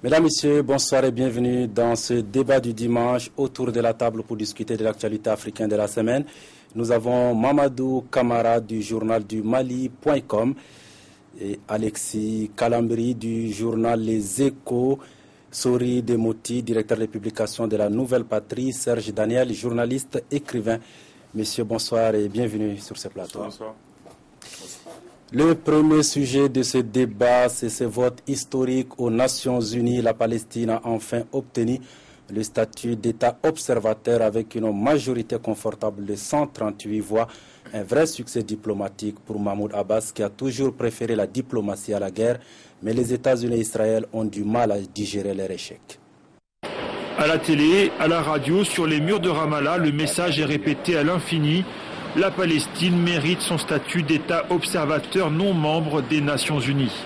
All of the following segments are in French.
Mesdames, Messieurs, bonsoir et bienvenue dans ce débat du dimanche autour de la table pour discuter de l'actualité africaine de la semaine. Nous avons Mamadou Camara du journal du Mali.com et Alexis Kalambri du journal Les Échos, Sori Demoti, directeur de publication de la Nouvelle Patrie, Serge Daniel, journaliste, écrivain. Messieurs, bonsoir et bienvenue sur ce plateau. Bonsoir. Le premier sujet de ce débat, c'est ce vote historique aux Nations Unies. La Palestine a enfin obtenu le statut d'État observateur avec une majorité confortable de 138 voix. Un vrai succès diplomatique pour Mahmoud Abbas qui a toujours préféré la diplomatie à la guerre. Mais les États-Unis et Israël ont du mal à digérer leur échec. À la télé, à la radio, sur les murs de Ramallah, le message est répété à l'infini. La Palestine mérite son statut d'État observateur non membre des Nations Unies.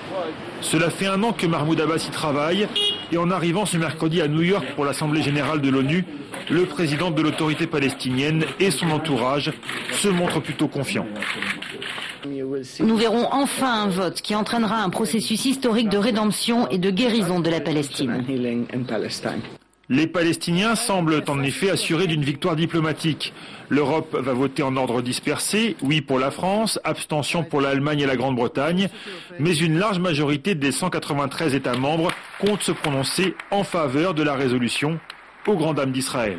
Cela fait 1 an que Mahmoud Abbas y travaille et en arrivant ce mercredi à New York pour l'Assemblée générale de l'ONU, le président de l'autorité palestinienne et son entourage se montrent plutôt confiants. Nous verrons enfin un vote qui entraînera un processus historique de rédemption et de guérison de la Palestine. Les Palestiniens semblent en effet assurés d'une victoire diplomatique. L'Europe va voter en ordre dispersé, oui pour la France, abstention pour l'Allemagne et la Grande-Bretagne, mais une large majorité des 193 États membres compte se prononcer en faveur de la résolution, aux grandes dames d'Israël.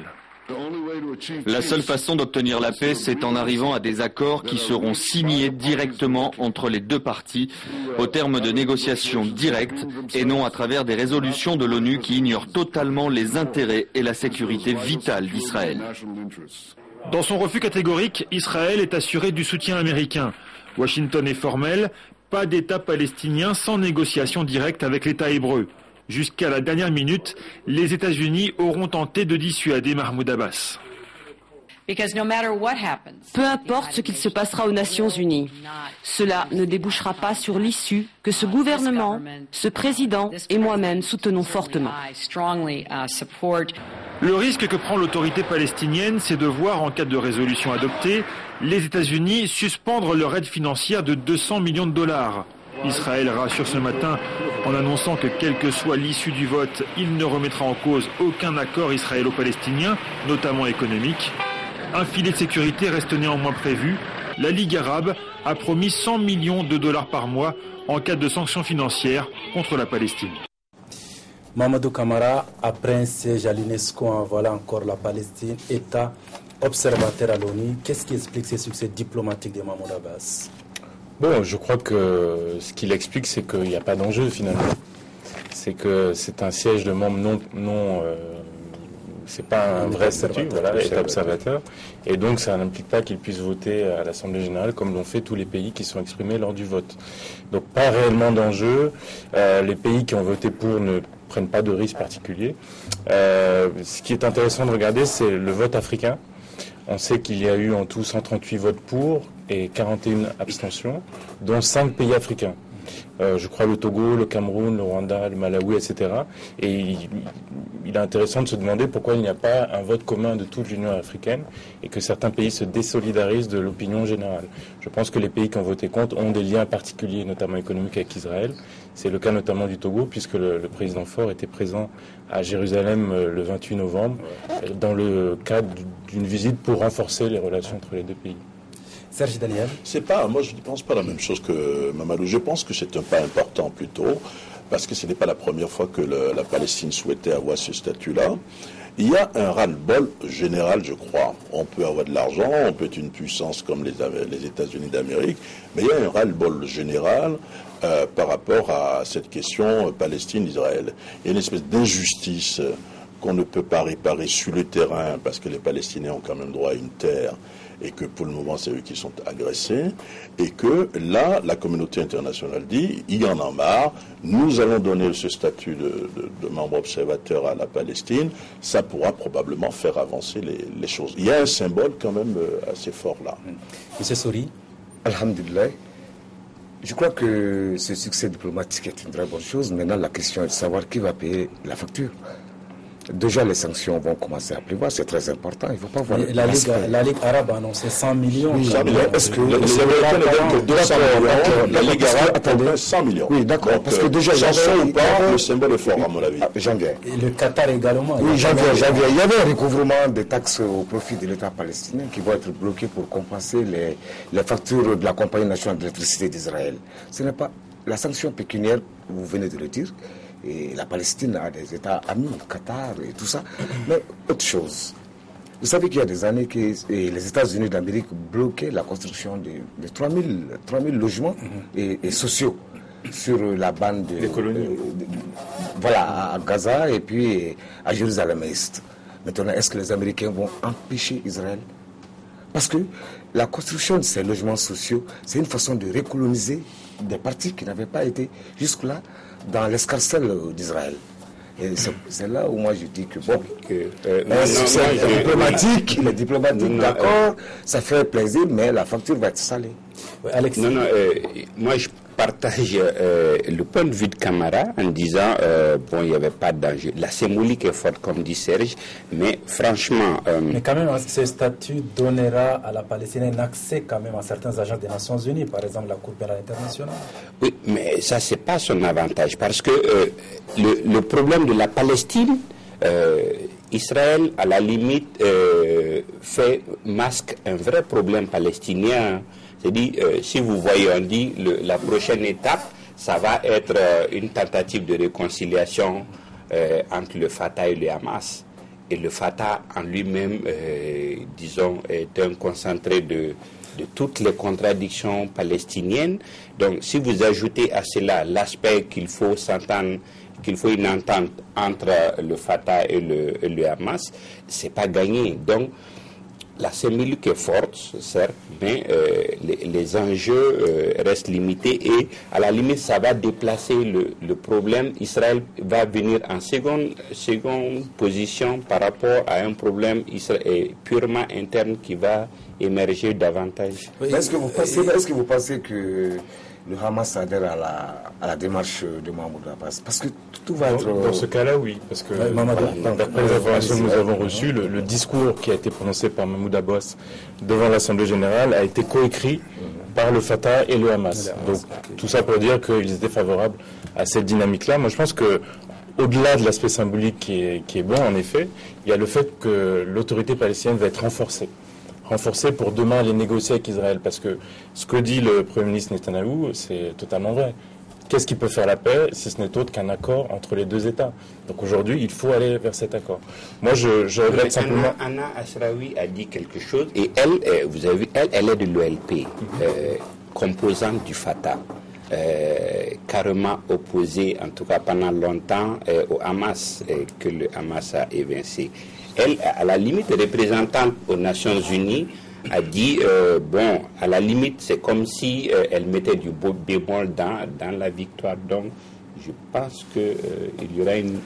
La seule façon d'obtenir la paix, c'est en arrivant à des accords qui seront signés directement entre les deux parties, au terme de négociations directes et non à travers des résolutions de l'ONU qui ignorent totalement les intérêts et la sécurité vitale d'Israël. Dans son refus catégorique, Israël est assuré du soutien américain. Washington est formel, pas d'État palestinien sans négociation directe avec l'État hébreu. Jusqu'à la dernière minute, les États-Unis auront tenté de dissuader Mahmoud Abbas. Peu importe ce qu'il se passera aux Nations Unies, cela ne débouchera pas sur l'issue que ce gouvernement, ce président et moi-même soutenons fortement. Le risque que prend l'autorité palestinienne, c'est de voir, en cas de résolution adoptée, les États-Unis suspendre leur aide financière de 200 millions de dollars. Israël rassure ce matin en annonçant que quelle que soit l'issue du vote, il ne remettra en cause aucun accord israélo-palestinien, notamment économique. Un filet de sécurité reste néanmoins prévu. La Ligue arabe a promis 100 millions de dollars par mois en cas de sanctions financières contre la Palestine. Mamadou Camara, après un siège à l'UNESCO, en voilà encore la Palestine, État observateur à l'ONU. Qu'est-ce qui explique ces succès diplomatiques de Mahmoud Abbas ? Bon, je crois que ce qu'il explique, c'est qu'il n'y a pas d'enjeu finalement. C'est que c'est un siège de membres c'est pas un vrai statut, voilà, État observateur. Et donc, ça n'implique pas qu'ils puissent voter à l'Assemblée générale comme l'ont fait tous les pays qui sont exprimés lors du vote. Donc, pas réellement d'enjeu. Les pays qui ont voté pour ne prennent pas de risque particulier. Ce qui est intéressant de regarder, c'est le vote africain. On sait qu'il y a eu en tout 138 votes pour et 41 abstentions, dont 5 pays africains. Je crois le Togo, le Cameroun, le Rwanda, le Malawi, etc. Et il est intéressant de se demander pourquoi il n'y a pas un vote commun de toute l'Union africaine et que certains pays se désolidarisent de l'opinion générale. Je pense que les pays qui ont voté contre ont des liens particuliers, notamment économiques, avec Israël. C'est le cas notamment du Togo, puisque le président Faure était présent à Jérusalem le 28 novembre, dans le cadre d'une visite pour renforcer les relations entre les deux pays. Serge Daniel. Moi je ne pense pas la même chose que Mamadou. Je pense que c'est un pas important plutôt, parce que ce n'est pas la première fois que la Palestine souhaitait avoir ce statut-là. Il y a un ras-le-bol général, je crois. On peut avoir de l'argent, on peut être une puissance comme les États-Unis d'Amérique, mais il y a un ras-le-bol général par rapport à cette question Palestine-Israël. Il y a une espèce d'injustice qu'on ne peut pas réparer sur le terrain, parce que les Palestiniens ont quand même droit à une terre, et que pour le moment c'est eux qui sont agressés, et que là, la communauté internationale dit, il y en a marre, nous allons donner ce statut de membre observateur à la Palestine, ça pourra probablement faire avancer les choses. Il y a un symbole quand même assez fort là. Monsieur Sori. Alhamdulillah. Je crois que ce succès diplomatique est une très bonne chose. Maintenant, la question est de savoir qui va payer la facture. déjà les sanctions vont commencer à pleuvoir, c'est très important. Il ne faut pas voir la Ligue arabe a annoncé 100 millions. Oui, est-ce que les Américains ne donnent que 200 millions, la Ligue arabe attendait 100 millions. Oui, d'accord, parce que déjà ou pas, le symbole est fort à mon avis. J'en viens. Et le Qatar également. Oui, j'en viens. Il y avait un recouvrement des taxes au profit de l'État palestinien qui va être bloqué pour compenser les factures de la Compagnie nationale d'électricité d'Israël. Ce n'est pas la sanction pécuniaire, vous venez de le dire, et la Palestine a des États amis, le Qatar et tout ça. Mais autre chose, vous savez qu'il y a des années que les États-Unis d'Amérique bloquaient la construction de 3000 logements et sociaux sur la bande des colonies. Voilà, à Gaza et puis à Jérusalem-Est. Maintenant, est-ce que les Américains vont empêcher Israël? Parce que la construction de ces logements sociaux, c'est une façon de recoloniser des parties qui n'avaient pas été jusque-là dans l'escarcelle d'Israël. Et c'est là où moi je dis que bon, les diplomatiques, d'accord, ça fait plaisir, mais la facture va être salée. Ouais, Alex. Moi je partage le point de vue de Camara en disant bon, il n'y avait pas de danger. La symbolique est forte, comme dit Serge, mais franchement. Mais quand même, ce statut donnera à la Palestine un accès quand même à certains agents des Nations Unies, par exemple la Cour pénale internationale. Oui, mais ça, c'est pas son avantage, parce que le problème de la Palestine, Israël, à la limite, masque un vrai problème palestinien. C'est-à-dire, si vous voyez, on dit la prochaine étape, ça va être une tentative de réconciliation entre le Fatah et le Hamas. Et le Fatah en lui-même, disons, est un concentré de toutes les contradictions palestiniennes. Donc, si vous ajoutez à cela l'aspect qu'il faut s'entendre, qu'il faut une entente entre le Fatah et le Hamas, c'est pas gagné. Donc, la symbolique est forte, certes, mais les enjeux restent limités et à la limite, ça va déplacer le problème. Israël va venir en seconde position par rapport à un problème purement interne qui va émerger davantage. Oui. Est-ce que vous pensez que le Hamas adhère à la démarche de Mahmoud Abbas? Parce que tout va être... Dans ce cas-là, oui. Parce que d'après les informations que nous avons reçues, le discours qui a été prononcé par Mahmoud Abbas devant l'Assemblée générale a été coécrit par le Fatah et le Hamas. Donc tout ça pour dire qu'ils étaient favorables à cette dynamique-là. Moi, je pense que au-delà de l'aspect symbolique qui est bon, en effet, il y a le fait que l'autorité palestinienne va être renforcée pour demain aller négocier avec Israël. Parce que ce que dit le Premier ministre Netanyahou, c'est totalement vrai. Qu'est-ce qui peut faire la paix si ce n'est autre qu'un accord entre les deux États? Donc aujourd'hui, il faut aller vers cet accord. Moi, je regrette simplement... Anna Ashrawi a dit quelque chose, et elle, vous avez vu, elle est de l'OLP, composante du Fatah, carrément opposée, en tout cas pendant longtemps, au Hamas, que le Hamas a évincé. Elle, à la limite, représentante aux Nations Unies, a dit, bon, à la limite, c'est comme si elle mettait du bémol dans la victoire. Donc, je pense qu'il y aura une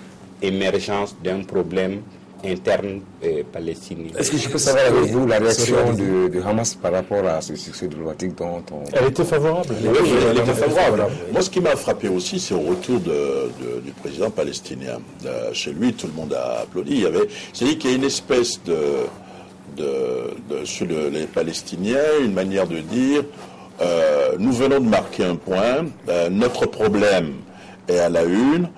émergence d'un problème interne palestinien. Est-ce que je peux savoir avec vous la réaction de Hamas par rapport à ce succès diplomatique dont on... Elle était favorable. Oui, elle était favorable. Moi, ce qui m'a frappé aussi, c'est au retour du président palestinien. Chez lui, tout le monde a applaudi. C'est-à-dire qu'il y a une espèce sur les Palestiniens, une manière de dire nous venons de marquer un point, notre problème est à la une,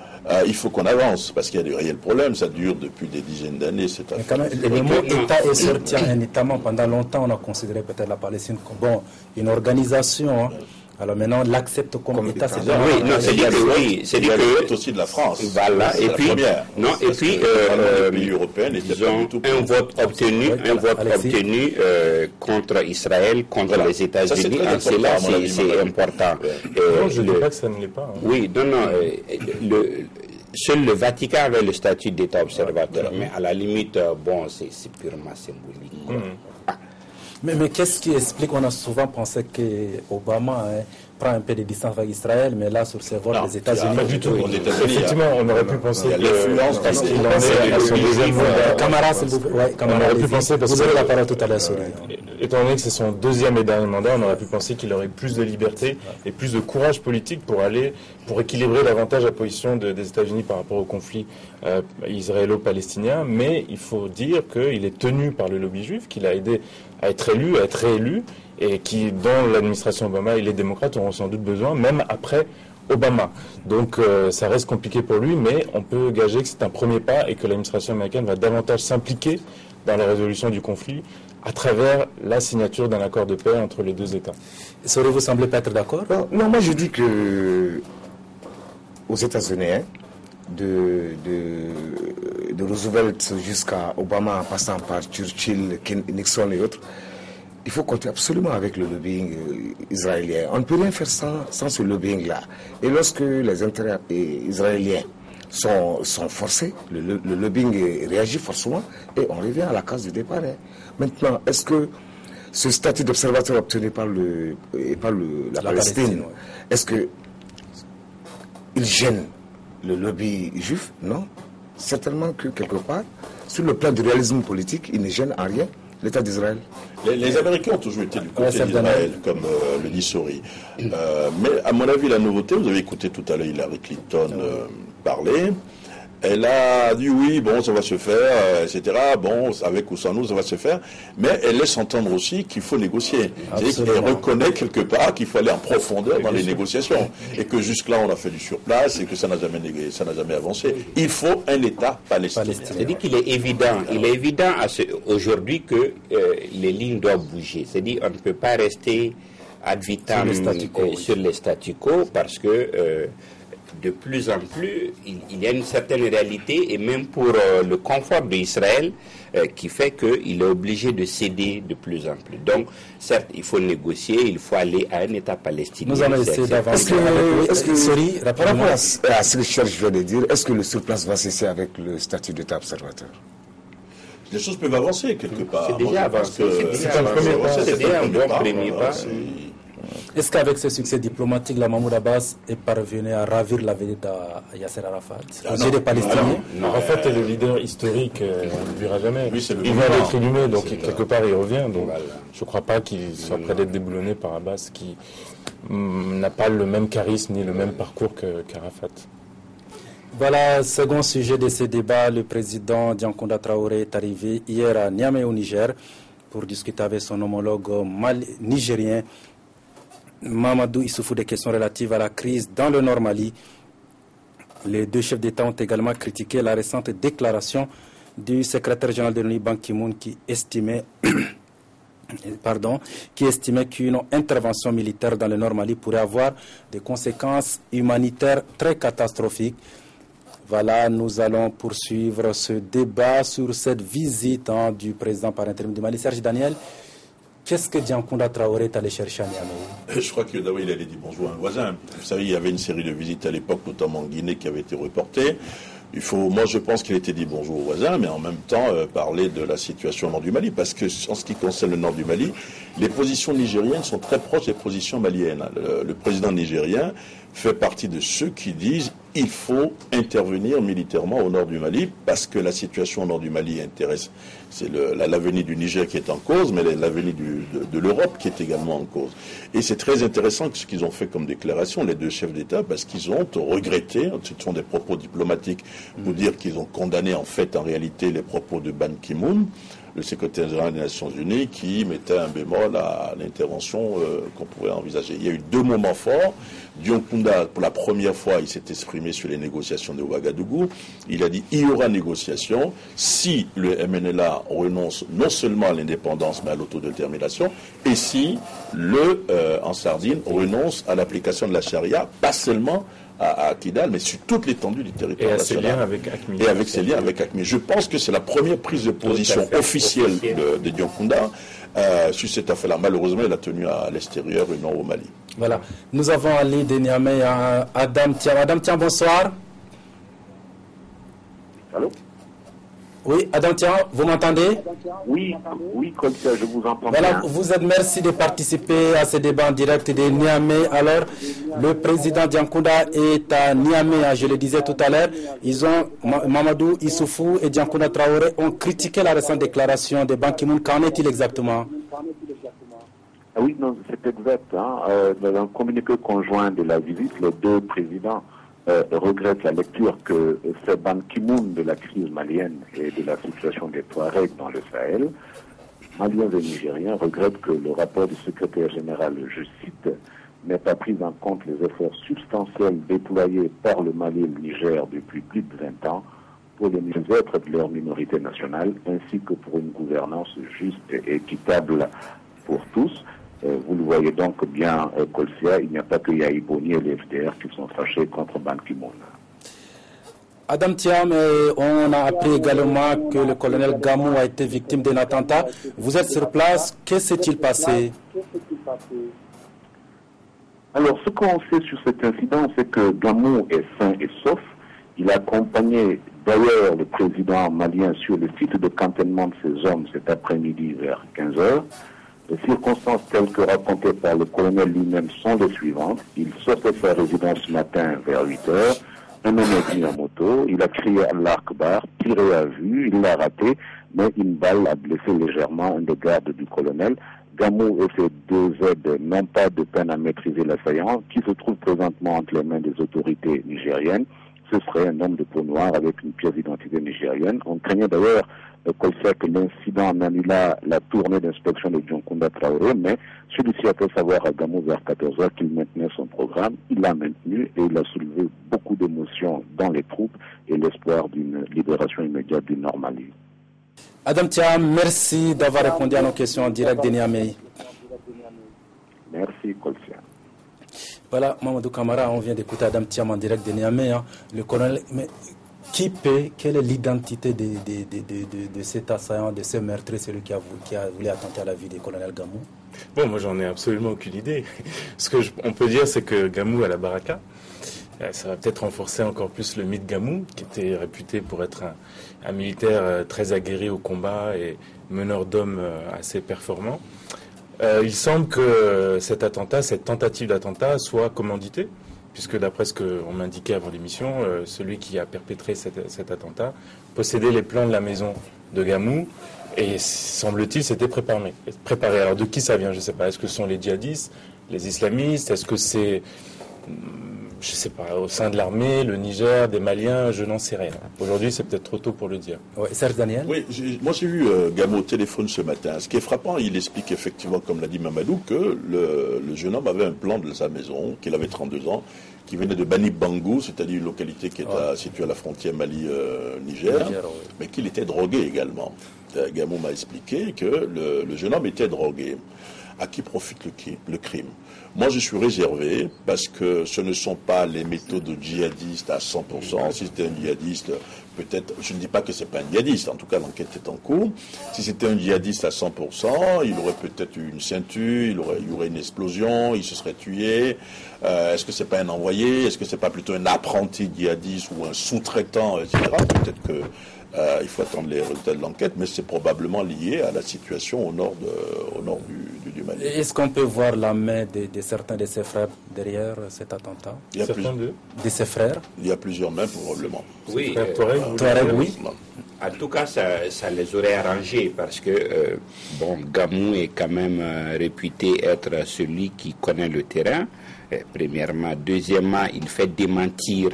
il faut qu'on avance, parce qu'il y a des réels problèmes, ça dure depuis des dizaines d'années. Le mot État est sorti un État-membre. Pendant longtemps, on a considéré peut-être la Palestine comme une organisation. Hein. Alors maintenant, l'accepte comme État, c'est bien. Oui, non, c'est dit que oui, c'est dit que aussi de la France. Voilà, et puis non, et puis les pays européens disons un vote obtenu contre Israël, contre les États-Unis. En cela, c'est important. Non, je ne dis pas que ça ne l'est pas. Hein. Oui, non. Seul le Vatican avait le statut d'État observateur, mais à la limite, bon, c'est purement symbolique. Mais qu'est-ce qui explique? On a souvent pensé que Obama prend un peu de distance avec Israël, mais là, sur ces vols des États-Unis... Pas du tout. Effectivement, on aurait pu penser l'influence parce qu'il en est à son deuxième mandat. Camara, s'il vous plaît. On aurait pu penser, parce vous aurez la parole tout à l'heure, étant donné que c'est son deuxième et dernier mandat, on aurait pu penser qu'il aurait plus de liberté et plus de courage politique pour équilibrer davantage la position des États-Unis par rapport au conflit israélo-palestinien. Mais il faut dire qu'il est tenu par le lobby juif, qu'il a aidé à être élu, à être réélu, et qui, dans l'administration Obama et les démocrates, auront sans doute besoin, même après Obama. Donc ça reste compliqué pour lui, mais on peut gager que c'est un premier pas et que l'administration américaine va davantage s'impliquer dans la résolution du conflit à travers la signature d'un accord de paix entre les deux États. Vous ne semblez pas être d'accord? Non, moi je dis que aux États-Unis, de Roosevelt jusqu'à Obama, en passant par Churchill, Nixon et autres, il faut compter absolument avec le lobbying israélien. On ne peut rien faire sans ce lobbying-là. Et lorsque les intérêts israéliens sont forcés, le lobbying réagit forcément et on revient à la case du départ. Maintenant, est-ce que ce statut d'observateur obtenu par la Palestine, est-ce qu'il gêne le lobby juif? Non. Certainement que quelque part, sur le plan du réalisme politique, il ne gêne en rien l'État d'Israël. Les Américains ont toujours été du côté d'Israël, comme le dit Sori. Mais à mon avis, la nouveauté, vous avez écouté tout à l'heure Hillary Clinton parler. Elle a dit oui, bon, ça va se faire, etc. Bon, avec ou sans nous, ça va se faire. Mais elle laisse entendre aussi qu'il faut négocier. C'est-à-dire qu'elle reconnaît quelque part qu'il faut aller en profondeur dans les négociations. Et que jusque-là, on a fait du surplace et que ça n'a jamais avancé. Il faut un État palestinien. C'est-à-dire qu'il est évident aujourd'hui que les lignes doivent bouger. C'est-à-dire qu'on ne peut pas rester ad vitam sur les statu quo parce que de plus en plus, il y a une certaine réalité, et même pour le confort d'Israël, qui fait qu'il est obligé de céder de plus en plus. Donc, certes, il faut négocier, il faut aller à un État palestinien. Nous allons essayer d'avancer. Par rapport à ce que je viens de dire, est-ce que le surplace va cesser avec le statut d'État observateur? Les choses peuvent avancer quelque part. C'est déjà avancé. C'est déjà un bon premier pas. Est-ce qu'avec ce succès diplomatique, la Mahmoud Abbas est parvenu à ravir la vedette à Yasser Arafat, aux yeux des Palestiniens? Arafat est le leader historique, on ne verra jamais. Oui, il vient d'être inhumé, donc quelque part il revient. Donc je ne crois pas qu'il soit prêt d'être déboulonné par Abbas, qui n'a pas le même charisme ni le même parcours qu'Arafat. Voilà, second sujet de ce débat, le président Diankounda Traoré est arrivé hier à Niamey au Niger pour discuter avec son homologue nigérien Mamadou Issoufou des questions relatives à la crise dans le Nord Mali. Les deux chefs d'État ont également critiqué la récente déclaration du secrétaire général de l'ONU Ban Ki-moon qui estimait qu'une intervention militaire dans le Nord Mali pourrait avoir des conséquences humanitaires très catastrophiques. Voilà, nous allons poursuivre ce débat sur cette visite du président par intérim du Mali. Serge Daniel, qu'est-ce que Diankounda Traoré est allé chercher à Niamey? Je crois que d'abord il allait dire bonjour à un voisin. Vous savez, il y avait une série de visites à l'époque, notamment en Guinée, qui avait été reportée. Moi je pense qu'il était dit bonjour aux voisins, mais en même temps parler de la situation au nord du Mali, parce que en ce qui concerne le nord du Mali, les positions nigériennes sont très proches des positions maliennes. Le président nigérien fait partie de ceux qui disent il faut intervenir militairement au nord du Mali, parce que la situation au nord du Mali intéresse. C'est l'avenir du Niger qui est en cause, mais l'avenir de l'Europe qui est également en cause. Et c'est très intéressant ce qu'ils ont fait comme déclaration, les deux chefs d'État, parce qu'ils ont regretté, ce sont des propos diplomatiques, pour dire qu'ils ont condamné en réalité les propos de Ban Ki-moon, le secrétaire général des Nations Unies, qui mettait un bémol à l'intervention qu'on pourrait envisager. Il y a eu deux moments forts. Diankounda, pour la première fois, il s'est exprimé sur les négociations de Ouagadougou. Il a dit il y aura négociation si le MNLA renonce non seulement à l'indépendance, mais à l'autodétermination, et si en Sardine, renonce à l'application de la charia, pas seulement à Kidal, mais sur toute l'étendue du territoire national. Et avec ses liens avec AQMI. Je pense que c'est la première prise de position officielle de Diankounda sur cette affaire-là. Malheureusement, il a tenu à l'extérieur et non au Mali. Voilà. Nous avons à l'île de Niamey Adam Thiam. Adam Thiam, bonsoir. Allô? Oui, Adam Tian, vous m'entendez? Oui, Kolsia, je vous entends voilà, bien. Merci de participer à ce débat en direct de Niamey. Alors, le président Diankounda est à Niamey, je le disais tout à l'heure. Mamadou Issoufou et Diankounda Traoré ont critiqué la récente déclaration de Ban Ki-moon. Qu'en est-il exactement? Oui, non, c'est exact. Dans un communiqué conjoint de la visite, les deux présidents regrettent la lecture que fait Ban Ki-moon de la crise malienne et de la situation des Touaregs dans le Sahel. Maliens et Nigériens regrettent que le rapport du secrétaire général, je cite, n'ait pas pris en compte les efforts substantiels déployés par le Mali et le Niger depuis plus de 20 ans pour le mieux-être de leur minorité nationale, ainsi que pour une gouvernance juste et équitable pour tous. Vous le voyez donc bien, Kolsia, il n'y a pas que Yahi Boni et les FDR qui sont fâchés contre Ban Ki-moon. Adam Thiam, on a appris également que le colonel Gamou a été victime d'un attentat. Vous êtes sur place, que s'est-il passé? Alors, ce qu'on sait sur cet incident, c'est que Gamou est sain et sauf. Il a accompagné d'ailleurs le président malien sur le site de cantonnement de ses hommes cet après-midi vers 15h. Les circonstances telles que racontées par le colonel lui-même sont les suivantes. Il sortait de sa résidence ce matin vers 8h. Un homme est venu en moto. Il a crié Allah Akbar, tiré à vue. Il l'a raté, mais une balle a blessé légèrement un des gardes du colonel. Gamou et ses deux aides n'ont pas de peine à maîtriser l'assaillant, qui se trouve présentement entre les mains des autorités nigériennes. Ce serait un homme de peau noire avec une pièce d'identité nigérienne. On craignait d'ailleurs que l'incident en annula la tournée d'inspection de Diankounda Traoré, mais celui-ci a fait savoir à Gamou vers 14h qu'il maintenait son programme. Il l'a maintenu et il a soulevé beaucoup d'émotions dans les troupes et l'espoir d'une libération immédiate du Nord Mali. Adam Thiam, merci d'avoir répondu à nos questions en direct de Niamey. Merci, Kolsia. Voilà, Mamadou Kamara, on vient d'écouter Adam Thiam en direct de Niamey. Le colonel, mais quelle est l'identité de cet assaillant, de ce meurtrier, celui qui a voulu attenter à la vie du colonel Gamou? Bon, moi j'en ai absolument aucune idée. Ce qu'on peut dire, c'est que Gamou a la baraka. Ça va peut-être renforcer encore plus le mythe Gamou, qui était réputé pour être un militaire très aguerri au combat et meneur d'hommes assez performant. Il semble que cette tentative d'attentat soit commanditée, puisque d'après ce qu'on m'indiquait avant l'émission, celui qui a perpétré cet attentat possédait les plans de la maison de Gamou et, semble-t-il, s'était préparé. Alors de qui ça vient, je ne sais pas. Est-ce que ce sont les djihadistes, les islamistes? Est-ce que c'est, je ne sais pas, au sein de l'armée, le Niger, des Maliens? Je n'en sais rien. Aujourd'hui, c'est peut-être trop tôt pour le dire. Ouais, Serge Daniel? Oui, moi j'ai vu Gamou au téléphone ce matin. Ce qui est frappant, il explique effectivement, comme l'a dit Mamadou, que le jeune homme avait un plan de sa maison, qu'il avait 32 ans, qui venait de Bani Bangou, c'est-à-dire une localité qui est située à la frontière Mali-Niger, mais qu'il était drogué également. Gamou m'a expliqué que le jeune homme était drogué. À qui profite le crime? Moi, je suis réservé parce que ce ne sont pas les méthodes djihadistes à 100%. Si c'était un djihadiste, peut-être, je ne dis pas que c'est pas un djihadiste, en tout cas l'enquête est en cours. Si c'était un djihadiste à 100%, il aurait peut-être eu une ceinture, il y aurait une explosion, il se serait tué. Est-ce que c'est pas un envoyé? Est-ce que c'est pas plutôt un apprenti djihadiste ou un sous-traitant, etc. Peut-être que il faut attendre les résultats de l'enquête, mais c'est probablement lié à la situation au nord du Mali. Est-ce qu'on peut voir la main de certains de ses frères derrière cet attentat? Il y a de ses frères? Il y a plusieurs mains probablement. Oui, Touareg, oui. En tout cas, ça les aurait arrangés parce que Gamou est quand même réputé être celui qui connaît le terrain. Premièrement, deuxièmement, il fait démentir,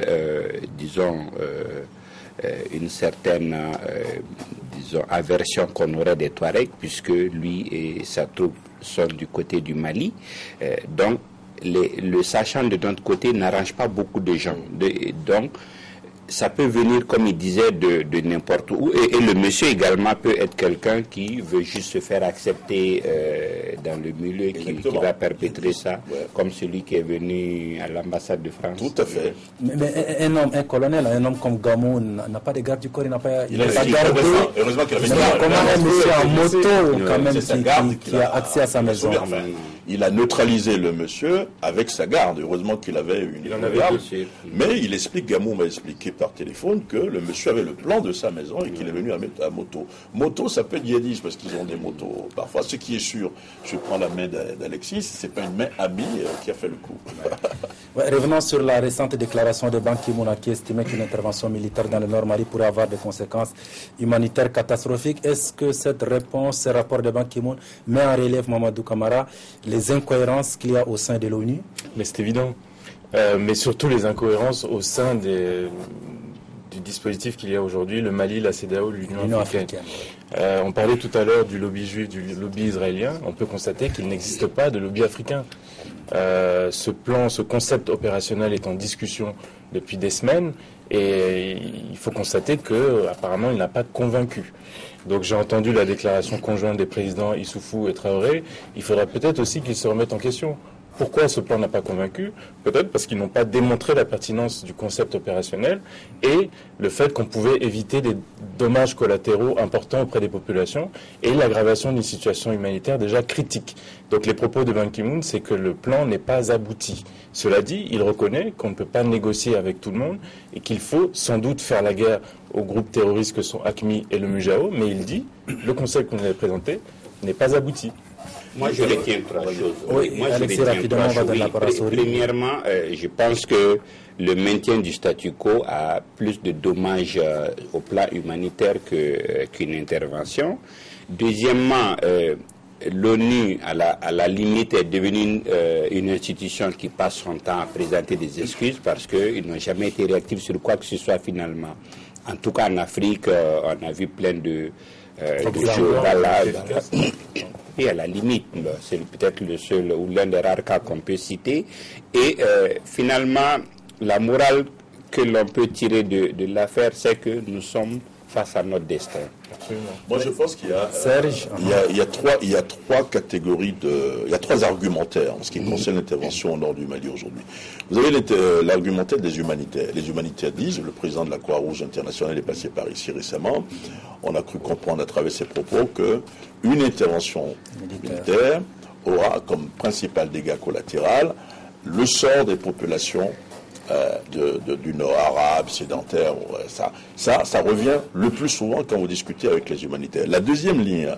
une certaine aversion qu'on aurait des Touaregs, puisque lui et sa troupe sont du côté du Mali. Donc, le sachant de notre côté n'arrange pas beaucoup de gens. Donc, ça peut venir, comme il disait, de n'importe où. Et le monsieur également peut être quelqu'un qui veut juste se faire accepter dans le milieu, qui va perpétrer ça, comme celui qui est venu à l'ambassade de France. Tout à fait. Mais un colonel, un homme comme Gamou n'a pas de garde du corps, il n'a pas gardé. Heureusement qu'il avait comment un monsieur en moto, quand même, qui a accès à sa maison? Il a neutralisé le monsieur avec sa garde. Heureusement qu'il avait une garde. Mais il explique, Gamou m'a expliqué par téléphone que le monsieur avait le plan de sa maison et qu'il est venu à moto. Moto, ça peut être djihadiste parce qu'ils ont des motos. Parfois, ce qui est sûr, je prends la main d'Alexis, c'est pas une main amie qui a fait le coup. Ouais, revenons sur la récente déclaration de Ban Ki-moon qui estimait qu'une intervention militaire dans le Nord Mali pourrait avoir des conséquences humanitaires catastrophiques. Est-ce que cette réponse, ce rapport de Ban Ki-moon met en relève, Mamadou Camara, les incohérences qu'il y a au sein de l'ONU? Mais c'est évident. Mais surtout les incohérences au sein du dispositif qu'il y a aujourd'hui, le Mali, la CEDEAO, l'Union africaine. On parlait tout à l'heure du lobby juif, du lobby israélien. On peut constater qu'il n'existe pas de lobby africain. Ce plan, ce concept opérationnel est en discussion depuis des semaines et il faut constater que apparemment il n'a pas convaincu. Donc j'ai entendu la déclaration conjointe des présidents Issoufou et Traoré. Il faudra peut-être aussi qu'ils se remettent en question. Pourquoi ce plan n'a pas convaincu? Peut-être parce qu'ils n'ont pas démontré la pertinence du concept opérationnel et le fait qu'on pouvait éviter des dommages collatéraux importants auprès des populations et l'aggravation d'une situation humanitaire déjà critique. Donc les propos de Ban Ki-moon, c'est que le plan n'est pas abouti. Cela dit, il reconnaît qu'on ne peut pas négocier avec tout le monde et qu'il faut sans doute faire la guerre aux groupes terroristes que sont AQMI et le MUJAO, mais il dit le concept qu'on avait présenté n'est pas abouti. Moi, je retiens trois choses. Oui, moi, je retiens trois choses. Premièrement, je pense que le maintien du statu quo a plus de dommages au plan humanitaire qu'une intervention. Deuxièmement, l'ONU, à la limite, est devenue une institution qui passe son temps à présenter des excuses parce qu'ils n'ont jamais été réactifs sur quoi que ce soit finalement. En tout cas, en Afrique, on a vu plein de jeux et à la limite, c'est peut-être le seul ou l'un des rares cas qu'on peut citer. Et finalement, la morale que l'on peut tirer de l'affaire, c'est que nous sommes face à notre destin. Absolument. Moi, je pense qu'il y a, il y a trois catégories il y a trois argumentaires en ce qui concerne l'intervention au nord du Mali aujourd'hui. Vous avez l'argumentaire des humanitaires. Les humanitaires disent, le président de la Croix-Rouge internationale est passé par ici récemment, on a cru comprendre à travers ses propos que une intervention militaire aura comme principal dégât collatéral le sort des populations du nord arabe, sédentaire. Ça revient le plus souvent quand vous discutez avec les humanitaires. La deuxième ligne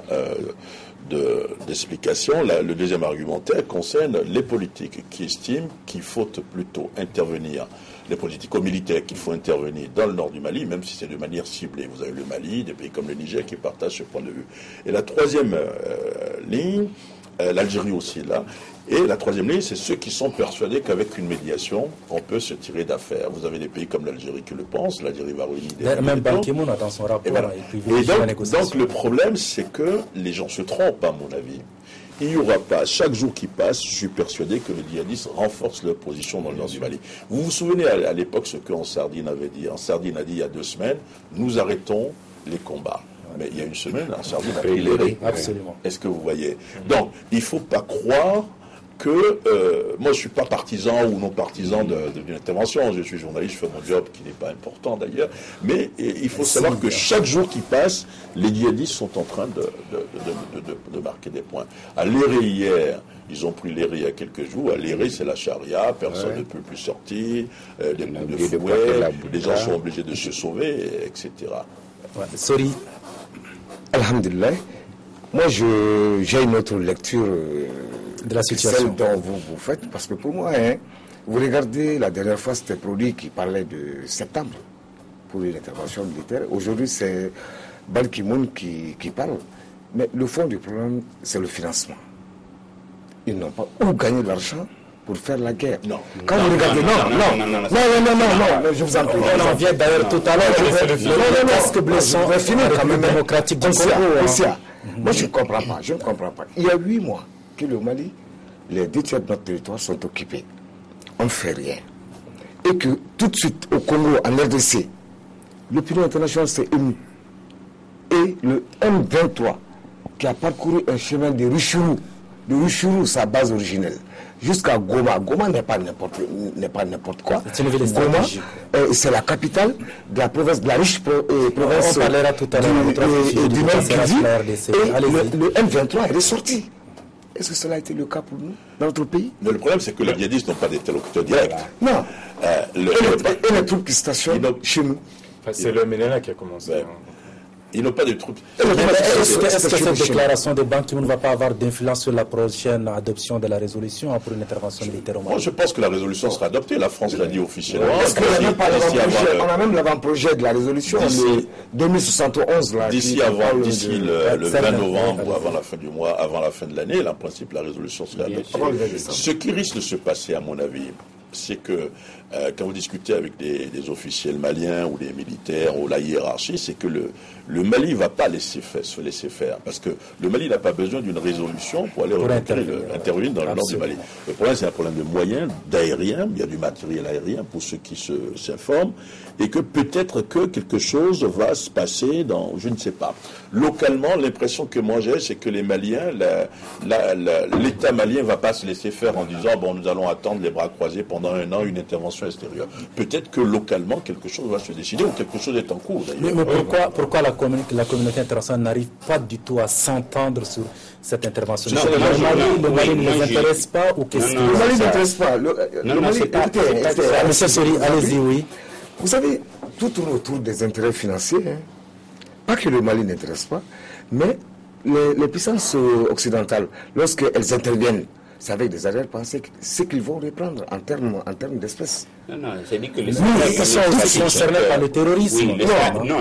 d'explication, le deuxième argumentaire concerne les politiques qui estiment qu'il faut plutôt intervenir, les politico-militaires qu'il faut intervenir dans le nord du Mali, même si c'est de manière ciblée. Vous avez le Mali, des pays comme le Niger qui partagent ce point de vue. Et la troisième ligne, l'Algérie aussi là. Et la troisième ligne, c'est ceux qui sont persuadés qu'avec une médiation, on peut se tirer d'affaire. Vous avez des pays comme l'Algérie qui le pensent, l'Algérie va réunir même Ban Ki-moon a dans son rapport. Donc le problème, c'est que les gens se trompent, à mon avis. Il n'y aura pas, chaque jour qui passe, je suis persuadé que les djihadistes renforcent leur position dans le nord du Mali. Vous vous souvenez à l'époque ce qu'en Sardine avait dit? En Sardine a dit il y a 2 semaines, nous arrêtons les combats. Mais il y a 1 semaine, en Sardine a pris les raies. Absolument. Est-ce que vous voyez? Donc, il ne faut pas croire que moi je ne suis pas partisan ou non partisan d'une intervention, je suis journaliste, je fais mon job qui n'est pas important d'ailleurs, mais il faut savoir que chaque jour qui passe, les djihadistes sont en train de marquer des points. À l'Éré hier, ils ont pris l'Éré il y a quelques jours, à l'Éré c'est la charia, personne ne peut plus sortir, des coups de fouet, les gens sont obligés de se sauver, etc. Sorry. Alhamdulillah, moi j'ai une autre lecture de la situation. Celle dont vous faites, parce que pour moi, vous regardez, la dernière fois c'était Prodi qui parlait de septembre pour l'intervention militaire. Aujourd'hui c'est Ban Ki-moon qui parle. Mais le fond du problème, c'est le financement. Ils n'ont pas où gagner de l'argent pour faire la guerre. Non. Quand vous regardez, non, je vous en prie. On en vient d'ailleurs tout à l'heure. Je vais finir quand même démocratique du Congo. Moi je ne comprends pas. Il y a 8 mois que le Mali, les 2 tiers de notre territoire sont occupés. On ne fait rien. Et que tout de suite au Congo, en RDC, l'opinion internationale s'est émue. Et le M23, qui a parcouru un chemin de Ruchuru, sa base originelle, jusqu'à Goma. Goma n'est pas n'importe quoi. Goma, c'est la capitale de la province, de la riche province du Nord Kivu. Et le M23 est ressorti. Est-ce que cela a été le cas pour nous, dans notre pays? Mais le problème, c'est que les djihadistes n'ont pas d'interlocuteurs directs. Non. Et les troupes qui stationnent chez nous. Enfin, c'est le MNLA qui a commencé. Ouais. Ils n'ont pas de troupes. Est-ce que cette déclaration de Ban Ki-moon ne va pas avoir d'influence sur la prochaine adoption de la résolution pour une intervention militaire au Mali? Moi, je pense que la résolution sera adoptée. La France l'a dit officiellement. Parce qu'on a même l'avant-projet de la résolution, le 2071. D'ici le 20 novembre, ou avant la fin du mois, avant la fin de l'année, en principe, la résolution sera adoptée. Ce qui risque de se passer, à mon avis, c'est que quand vous discutez avec des officiels maliens ou des militaires ou la hiérarchie, c'est que le Mali ne va pas se laisser faire. Parce que le Mali n'a pas besoin d'une résolution pour aller intervenir dans le nord du Mali. Le problème, c'est un problème de moyens, d'aérien. Il y a du matériel aérien pour ceux qui s'informent. Et que peut-être que quelque chose va se passer dans, je ne sais pas. Localement, l'impression que moi j'ai, c'est que les Maliens, l'État malien ne va pas se laisser faire en disant, bon, nous allons attendre les bras croisés pendant un an une intervention extérieure. Peut-être que localement, quelque chose va se décider ou quelque chose est en cours d'ailleurs. Mais pourquoi la communauté internationale n'arrive pas du tout à s'entendre sur cette intervention? Le Mali ne les intéresse pas ou qu'est-ce que... Le Mali n'intéresse pas. Le Mali, écoutez, Monsieur Sori, allez-y, oui. Vous savez, tout tourne autour des intérêts financiers. Pas que le Mali n'intéresse pas, mais les puissances occidentales, lorsqu'elles interviennent, c'est avec des arrière-pensées, ce qu'ils vont reprendre en termes d'espèces. Non, c'est dit que ils sont aussi concernés par le terrorisme. Oui,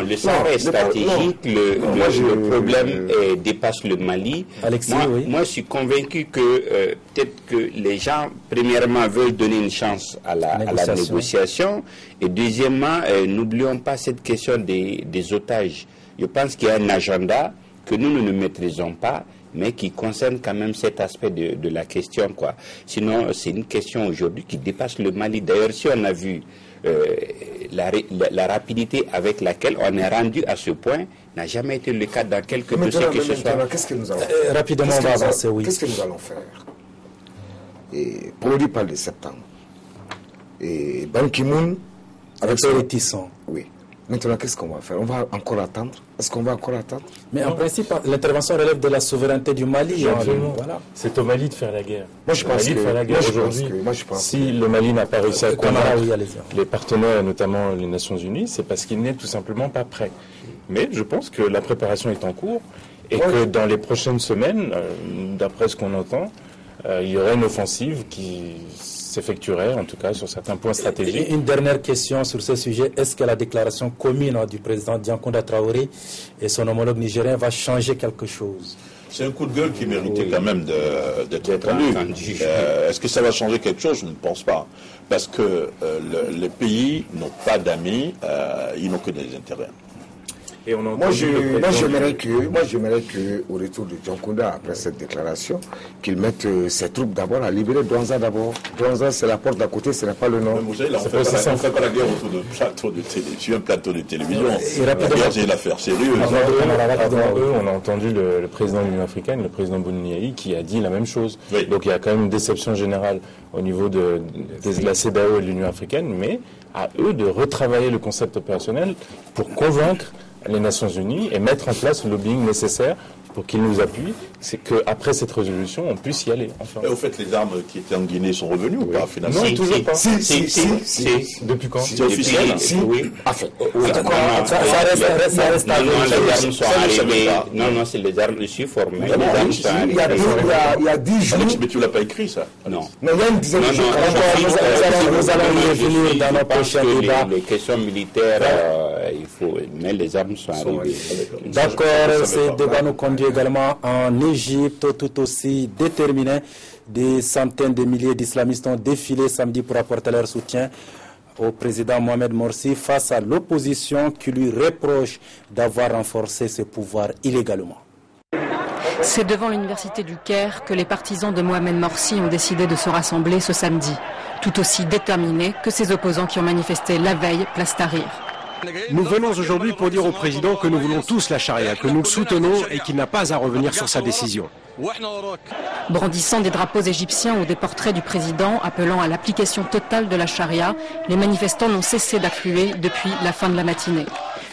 le Sahara est stratégique, le problème dépasse le Mali. Alexis, moi, je suis convaincu que peut-être que les gens, premièrement, veulent donner une chance à la négociation, et deuxièmement, n'oublions pas cette question des otages. Je pense qu'il y a un agenda que nous ne maîtrisons pas, mais qui concerne quand même cet aspect de la question, quoi. Sinon, c'est une question aujourd'hui qui dépasse le Mali. D'ailleurs, si on a vu la rapidité avec laquelle on est rendu à ce point, n'a jamais été le cas dans quelques dossiers que ce soit. Qu'est-ce que nous allons faire? Rapidement, on va avancer, oui. Qu'est-ce que nous allons faire? Et Prodi parle de septembre. Et Ban Ki-moon, avec son réticent. Oui. Maintenant, qu'est-ce qu'on va faire? On va encore attendre? Est-ce qu'on va encore attendre? Mais en principe, l'intervention relève de la souveraineté du Mali. Voilà. C'est au Mali de faire la guerre. Moi, je pense aujourd'hui. Si le Mali n'a pas réussi à convaincre les partenaires, notamment les Nations Unies, c'est parce qu'il n'est tout simplement pas prêt. Mais je pense que la préparation est en cours et que dans les prochaines semaines, d'après ce qu'on entend, il y aurait une offensive qui s'effectuerait, en tout cas, sur certains points stratégiques. Une dernière question sur ce sujet. Est-ce que la déclaration commune du président Diankounda Traoré et son homologue nigérien va changer quelque chose? C'est un coup de gueule qui méritait quand même d'être entendu. Est-ce que ça va changer quelque chose? Je ne pense pas. Parce que les pays n'ont pas d'amis, ils n'ont que des intérêts. Et moi, j'aimerais que, au retour de Diankounda, après cette déclaration, qu'il mette ses troupes d'abord à libérer Douanza d'abord. Douanza, c'est la porte d'à côté, ce n'est pas le nom. Vous savez, là, on ne fait pas la guerre autour de un plateau de télévision. La guerre, c'est une affaire sérieuse. On a entendu le président de l'Union africaine, le président Bouniaï, qui a dit la même chose. Oui. Donc il y a quand même une déception générale au niveau de la CEDEAO et de l'Union africaine, mais à eux de retravailler le concept opérationnel pour convaincre les Nations Unies et mettre en place le lobbying nécessaire pour qu'ils nous appuient, c'est qu'après cette résolution, on puisse y aller. Enfin. Et au fait, les armes qui étaient en Guinée sont revenues ou pas, finalement? Non, toujours pas. Si. Depuis quand? C'est officiel? Oui. Ça reste à les armes sont arrivées. Non, c'est les armes issues formelles. Les armes sont arrivées. Il y a 10 jours. Mais tu ne l'as pas écrit, ça? Non. Mais il y a une dizaine de jours. Nous allons y revenir dans nos prochains débats. Les questions militaires, il faut. Mais les armes sont arrivées. D'accord, ces débats nous conduisent également en Égypte, tout aussi déterminés. Des centaines de milliers d'islamistes ont défilé samedi pour apporter leur soutien au président Mohamed Morsi face à l'opposition qui lui reproche d'avoir renforcé ses pouvoirs illégalement. C'est devant l'université du Caire que les partisans de Mohamed Morsi ont décidé de se rassembler ce samedi, tout aussi déterminés que ses opposants qui ont manifesté la veille place Tahrir. Nous venons aujourd'hui pour dire au président que nous voulons tous la charia, que nous le soutenons et qu'il n'a pas à revenir sur sa décision. Brandissant des drapeaux égyptiens ou des portraits du président appelant à l'application totale de la charia, les manifestants n'ont cessé d'affluer depuis la fin de la matinée.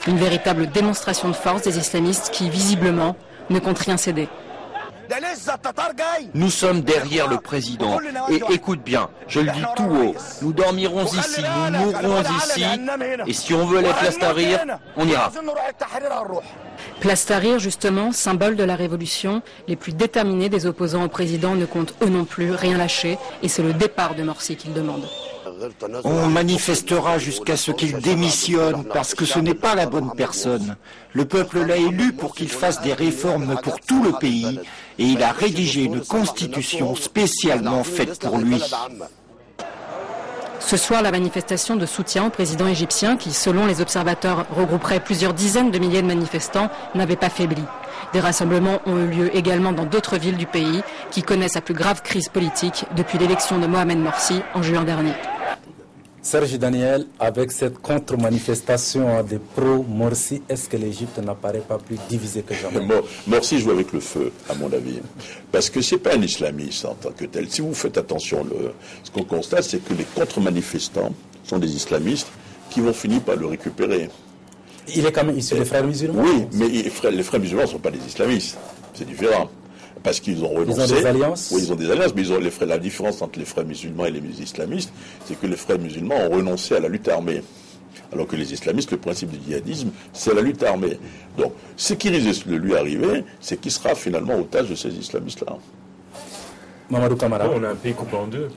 Une véritable démonstration de force des islamistes qui, visiblement, ne comptent rien céder. Nous sommes derrière le président. Et écoute bien, je le dis tout haut, nous dormirons ici, nous mourrons ici, et si on veut aller place Tahrir, on ira. Place Tahrir, justement, symbole de la révolution, les plus déterminés des opposants au président ne comptent eux non plus rien lâcher, et c'est le départ de Morsi qu'ils demandent. On manifestera jusqu'à ce qu'il démissionne parce que ce n'est pas la bonne personne. Le peuple l'a élu pour qu'il fasse des réformes pour tout le pays et il a rédigé une constitution spécialement faite pour lui. Ce soir, la manifestation de soutien au président égyptien, qui, selon les observateurs, regrouperait plusieurs dizaines de milliers de manifestants, n'avait pas faibli. Des rassemblements ont eu lieu également dans d'autres villes du pays, qui connaissent la plus grave crise politique depuis l'élection de Mohamed Morsi en juin dernier. Serge Daniel, avec cette contre-manifestation des pro-Morsi, est-ce que l'Égypte n'apparaît pas plus divisée que jamais? Morsi joue avec le feu, à mon avis. Parce que ce n'est pas un islamiste en tant que tel. Si vous faites attention, ce qu'on constate, c'est que les contre-manifestants sont des islamistes qui vont finir par le récupérer. Il est quand même issu des frères musulmans? Oui, mais les frères musulmans ne sont pas des islamistes. C'est différent. Parce qu'ils ont renoncé. Ils ont des alliances? Oui, ils ont des alliances, mais la différence entre les frères musulmans et les islamistes, c'est que les frères musulmans ont renoncé à la lutte armée. Alors que les islamistes, le principe du djihadisme, c'est la lutte armée. Donc, ce qui risque de lui arriver, c'est qu'il sera finalement otage de ces islamistes-là. Mamadou Kamara. On a un pays coupé en deux.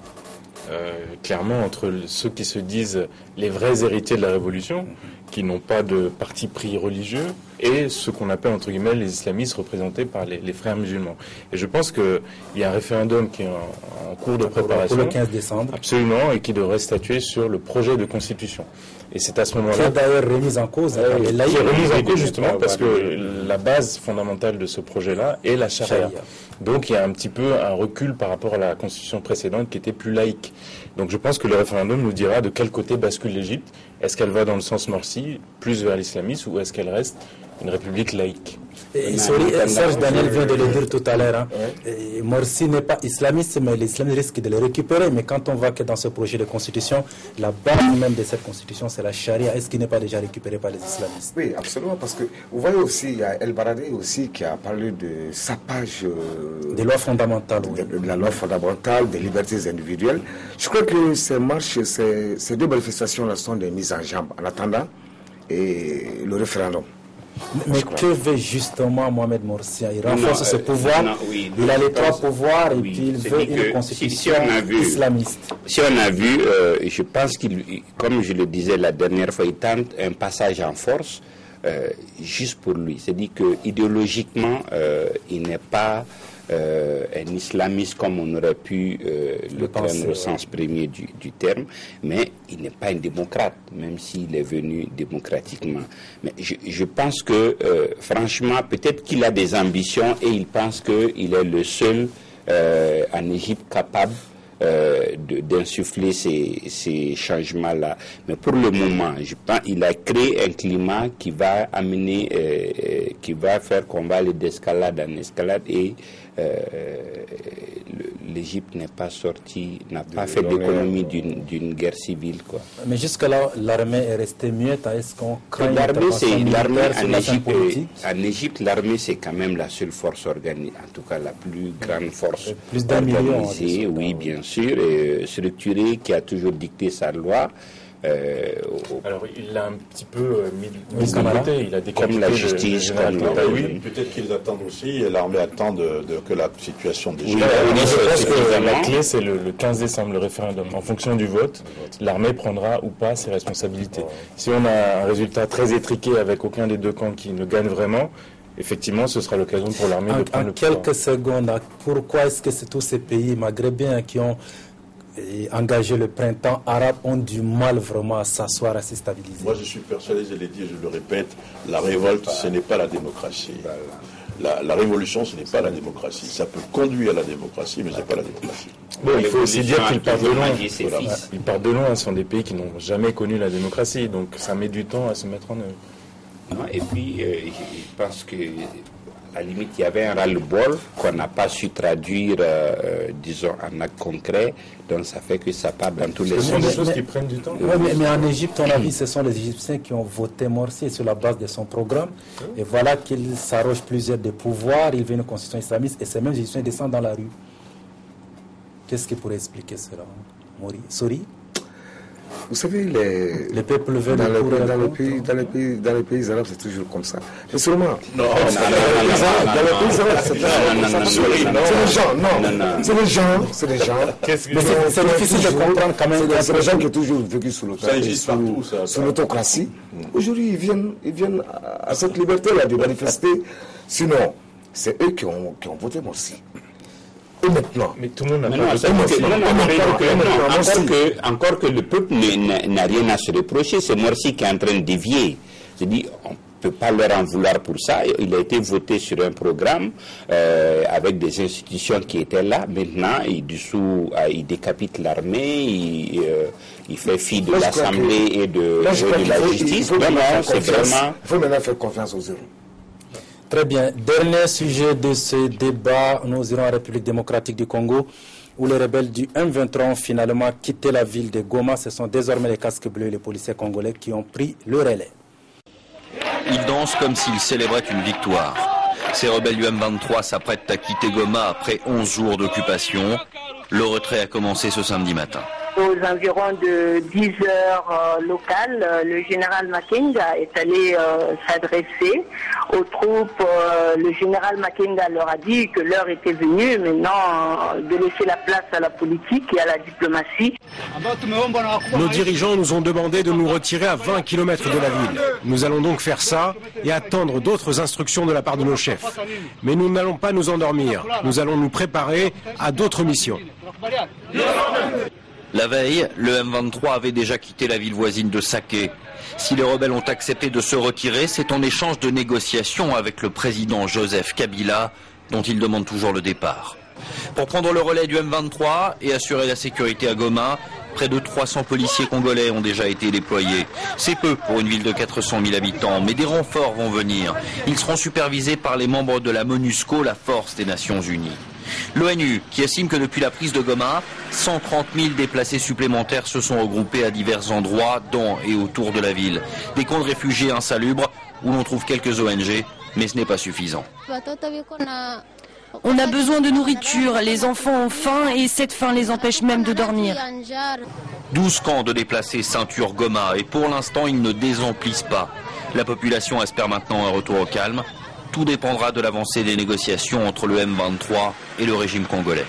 Clairement, entre ceux qui se disent les vrais héritiers de la révolution, qui n'ont pas de parti pris religieux, et ce qu'on appelle entre guillemets les islamistes représentés par les frères musulmans. Et je pense qu'il y a un référendum qui est en cours de préparation. Pour le 15 décembre. Absolument, et qui devrait statuer sur le projet de constitution. Et c'est à ce moment-là... Qui est d'ailleurs remise en cause. Qui est remise en cause justement parce que la base fondamentale de ce projet-là est la charia. Donc il y a un petit peu un recul par rapport à la constitution précédente qui était plus laïque. Donc je pense que le référendum nous dira de quel côté bascule l'Égypte. Est-ce qu'elle va dans le sens Morsi, plus vers l'islamisme, ou est-ce qu'elle reste une république laïque? Serge Daniel vient de le dire tout à l'heure. Morsi n'est pas islamiste, mais l'islam risque de le récupérer. Mais quand on voit que dans ce projet de constitution, la base même de cette constitution, c'est la charia, est-ce qu'il n'est pas déjà récupéré par les islamistes? Oui, absolument, parce que vous voyez aussi, il y a El Baradei aussi qui a parlé de sapage des lois fondamentales. De la loi fondamentale, des libertés individuelles. Je crois que ces marches, ces deux manifestations-là sont des mises en jambe en attendant et le référendum. Mais que veut justement Mohamed Morsi? Il renforce ce pouvoir, il a les trois pouvoirs et puis il veut une constitution islamiste. Si on a vu, je pense qu'il, comme je le disais la dernière fois, il tente un passage en force juste pour lui. C'est-à-dire qu'idéologiquement, il n'est pas un islamiste comme on aurait pu le prendre au sens premier du terme, mais il n'est pas un démocrate, même s'il est venu démocratiquement. Mais je pense que, franchement, peut-être qu'il a des ambitions et il pense qu'il est le seul en Égypte capable d'insuffler ces changements-là. Mais pour le moment, je pense qu'il a créé un climat qui va amener, qui va faire qu'on va aller d'escalade en escalade et l'Égypte n'est pas sortie, n'a pas fait d'économie d'une guerre civile, quoi. Mais jusque-là, l'armée est restée muette. Est-ce qu'on craint l'armée en Égypte, l'armée c'est quand même la seule force organisée, en tout cas la plus grande force organisée, oui, bien sûr, et structurée, qui a toujours dicté sa loi. Alors il l'a un petit peu mis de côté, il a décapité comme la justice, oui, peut-être qu'ils attendent aussi, l'armée attend que la situation des je pense que la clé c'est le 15 décembre, le référendum. En fonction du vote, l'armée prendra ou pas ses responsabilités. Si on a un résultat très étriqué avec aucun des deux camps qui ne gagne vraiment, effectivement, ce sera l'occasion pour l'armée de prendre le pouvoir. En quelques secondes, pourquoi est-ce que tous ces pays maghrébins qui ont engagé le printemps arabe ont du mal vraiment à s'asseoir, à se stabiliser? Moi, je suis persuadé, je l'ai dit, je le répète, la révolte, ce n'est pas la démocratie. La révolution, ce n'est pas la démocratie. Ça peut conduire à la démocratie, mais ce n'est pas la démocratie. Bon, il faut aussi dire qu'ils partent de loin. Ils partent de loin, ce sont des pays qui n'ont jamais connu la démocratie, donc ça met du temps à se mettre en œuvre. Et puis, je pense que la limite, il y avait un ras-le-bol qu'on n'a pas su traduire, disons, en actes concrets. Donc ça fait que ça part dans tous les sens. Ce sont des choses qui prennent du temps. Mais en Égypte, on a vu, ce sont les Égyptiens qui ont voté Morsi sur la base de son programme. Et voilà qu'il s'arroge plusieurs des pouvoirs, il veut une constitution islamiste et ces mêmes Égyptiens descendent dans la rue. Qu'est-ce qui pourrait expliquer cela, Mori? Sori? Vous savez, les peuples veulent dans les pays arabes, c'est toujours comme ça. Mais seulement, non, dans les pays arabes, c'est les gens. C'est les gens. C'est difficile de comprendre quand même. C'est les gens qui ont toujours vécu sous l'autocratie. Aujourd'hui, ils viennent à cette liberté-là de manifester. Sinon, c'est eux qui ont voté Morsi. Et maintenant, mais tout le monde n'a pas encore que le peuple n'a rien à se reprocher. C'est Morsi qui est en train de dévier. Je dis, on ne peut pas leur en vouloir pour ça. Il a été voté sur un programme avec des institutions qui étaient là. Maintenant, il décapite l'armée, il fait fi de l'Assemblée et de la justice. Il faut maintenant faire confiance aux zéros. Très bien. Dernier sujet de ce débat, nous irons en République démocratique du Congo, où les rebelles du M23 ont finalement quitté la ville de Goma. Ce sont désormais les casques bleus et les policiers congolais qui ont pris le relais. Ils dansent comme s'ils célébraient une victoire. Ces rebelles du M23 s'apprêtent à quitter Goma après 11 jours d'occupation. Le retrait a commencé ce samedi matin. Aux environs de 10 heures locales, le général Makenga est allé s'adresser aux troupes. Le général Makenga leur a dit que l'heure était venue maintenant de laisser la place à la politique et à la diplomatie. Nos dirigeants nous ont demandé de nous retirer à 20 km de la ville. Nous allons donc faire ça et attendre d'autres instructions de la part de nos chefs. Mais nous n'allons pas nous endormir. Nous allons nous préparer à d'autres missions. La veille, le M23 avait déjà quitté la ville voisine de Saké. Si les rebelles ont accepté de se retirer, c'est en échange de négociations avec le président Joseph Kabila, dont il demande toujours le départ. Pour prendre le relais du M23 et assurer la sécurité à Goma, près de 300 policiers congolais ont déjà été déployés. C'est peu pour une ville de 400 000 habitants, mais des renforts vont venir. Ils seront supervisés par les membres de la MONUSCO, la force des Nations Unies. L'ONU, qui estime que depuis la prise de Goma, 130 000 déplacés supplémentaires se sont regroupés à divers endroits dans et autour de la ville. Des camps de réfugiés insalubres où l'on trouve quelques ONG, mais ce n'est pas suffisant. On a besoin de nourriture, les enfants ont faim et cette faim les empêche même de dormir. 12 camps de déplacés ceinture Goma et pour l'instant ils ne désemplissent pas. La population espère maintenant un retour au calme. Tout dépendra de l'avancée des négociations entre le M23 et le régime congolais.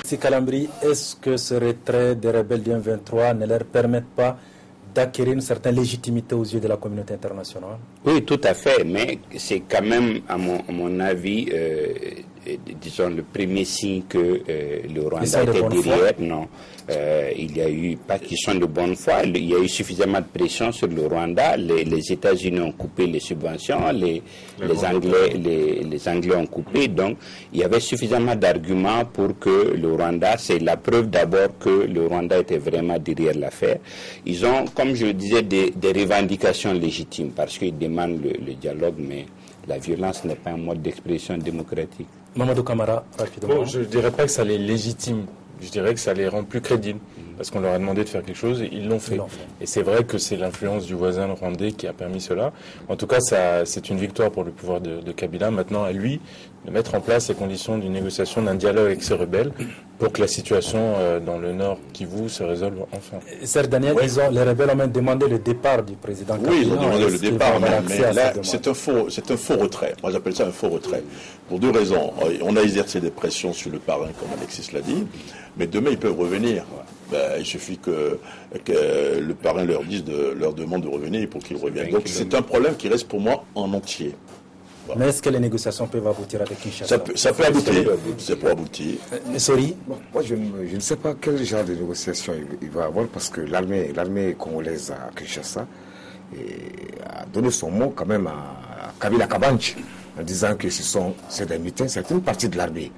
Si Kalambri, est-ce que ce retrait des rebelles du M23 ne leur permet pas d'acquérir une certaine légitimité aux yeux de la communauté internationale? Oui, tout à fait, mais c'est quand même, à mon avis, disons, le premier signe que le Rwanda était derrière. Non, il y a eu, pas qu'ils sont de bonne foi, il y a eu suffisamment de pression sur le Rwanda. Les États-Unis ont coupé les subventions, les Anglais ont coupé, donc il y avait suffisamment d'arguments pour que le Rwanda, c'est la preuve d'abord que le Rwanda était vraiment derrière l'affaire. Ils ont, comme je le disais, des revendications légitimes, parce qu'ils demandent le dialogue, mais la violence n'est pas un mode d'expression démocratique. Mamadou Camara, rapidement. Bon, je ne dirais pas que ça les légitime, je dirais que ça les rend plus crédibles, parce qu'on leur a demandé de faire quelque chose et ils l'ont fait. Et c'est vrai que c'est l'influence du voisin rwandais qui a permis cela. En tout cas, c'est une victoire pour le pouvoir de Kabila. Maintenant, à lui de mettre en place les conditions d'une négociation, d'un dialogue avec ses rebelles pour que la situation dans le nord Kivu se résolve enfin. Serge Daniel, oui. Les rebelles ont même demandé le départ du président Kabila. Oui, ils ont demandé le départ, mais là, c'est un faux retrait. Moi, j'appelle ça un faux retrait. Pour deux raisons. On a exercé des pressions sur le parrain, comme Alexis l'a dit, mais demain, ils peuvent revenir. Ben, il suffit que le parrain leur demande de revenir pour qu'ils reviennent. Donc, c'est un problème qui reste pour moi en entier. Mais est-ce que les négociations peuvent aboutir avec Kinshasa? Ça peut aboutir. C'est pour aboutir. Sorry. Bon, moi, je ne sais pas quel genre de négociation il va avoir parce que l'armée congolaise à Kinshasa a donné son mot quand même à Kabila Kabanchi en disant que c'est des mutins. C'est une partie de l'armée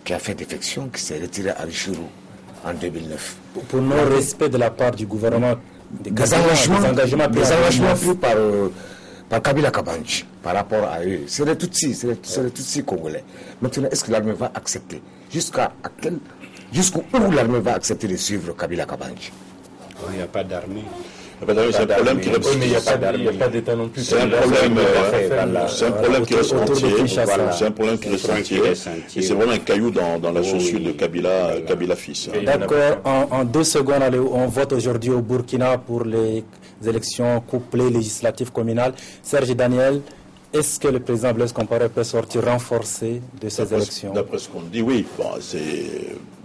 qui a fait défection, qui s'est retirée à Ruchuru en 2009. Pour non-respect de la part du gouvernement des engagements pris par Kabila Kabanji, par rapport à eux. C'est les Tutsis congolais. Maintenant, est-ce que l'armée va accepter? Jusqu'où l'armée va accepter de suivre Kabila Kabanji? Il n'y a pas d'armée. C'est un problème qui reste. Mais il n'y a pas d'État non plus. C'est un problème qui reste entier. C'est un problème qui reste entier. Et c'est vraiment un caillou dans la chaussure de Kabila fils. D'accord. En 2 secondes, allez, on vote aujourd'hui au Burkina pour les élections couplées législatives communales. Serge Daniel, est-ce que le président Blaise Compaoré peut sortir renforcé de ces élections? D'après ce qu'on dit, oui. Bon,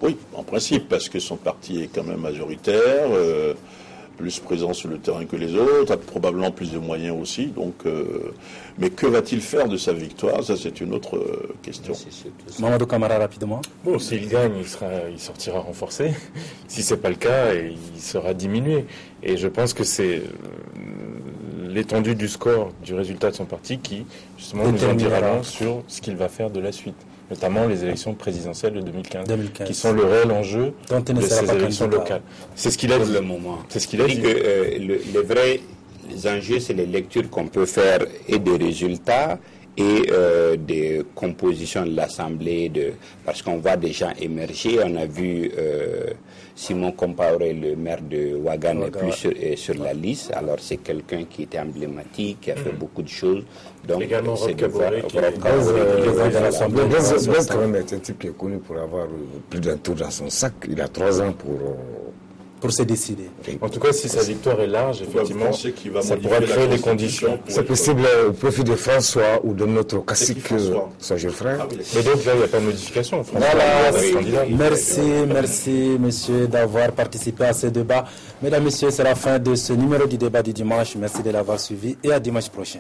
oui, en principe, parce que son parti est quand même majoritaire. Plus présent sur le terrain que les autres, a probablement plus de moyens aussi. Donc, mais que va-t-il faire de sa victoire? Ça, c'est une autre question. Mamadou Camara, rapidement. Bon, s'il gagne, il sortira renforcé. Si c'est pas le cas, il sera diminué. Et je pense que c'est l'étendue du score, du résultat de son parti qui, justement, nous en dira long sur ce qu'il va faire de la suite. Notamment les élections présidentielles de 2015. Qui sont le réel enjeu de ces élections locales. C'est ce qu'il a dit. Pour le moment. C'est ce qu'il a dit. Que les vrais enjeux, c'est les lectures qu'on peut faire et des résultats et des compositions de l'Assemblée, parce qu'on voit des gens émerger. On a vu Simon Compaoré, le maire de Ouaga, n'est plus sur la liste. Alors c'est quelqu'un qui était emblématique, qui a fait beaucoup de choses. Donc également c'est de voir. Blaise quand même est un type qui est connu pour avoir plus d'un tour dans son sac. Il a 3 ans pour se décider. En tout cas, si sa victoire est large, effectivement, ça pourra créer des conditions. C'est possible au profit de François ou de notre cacique, son jeune frère. Mais donc là, il n'y a pas de modification. Voilà. Merci, messieurs, d'avoir participé à ce débat. Mesdames, messieurs, c'est la fin de ce numéro du débat du dimanche. Merci de l'avoir suivi et à dimanche prochain.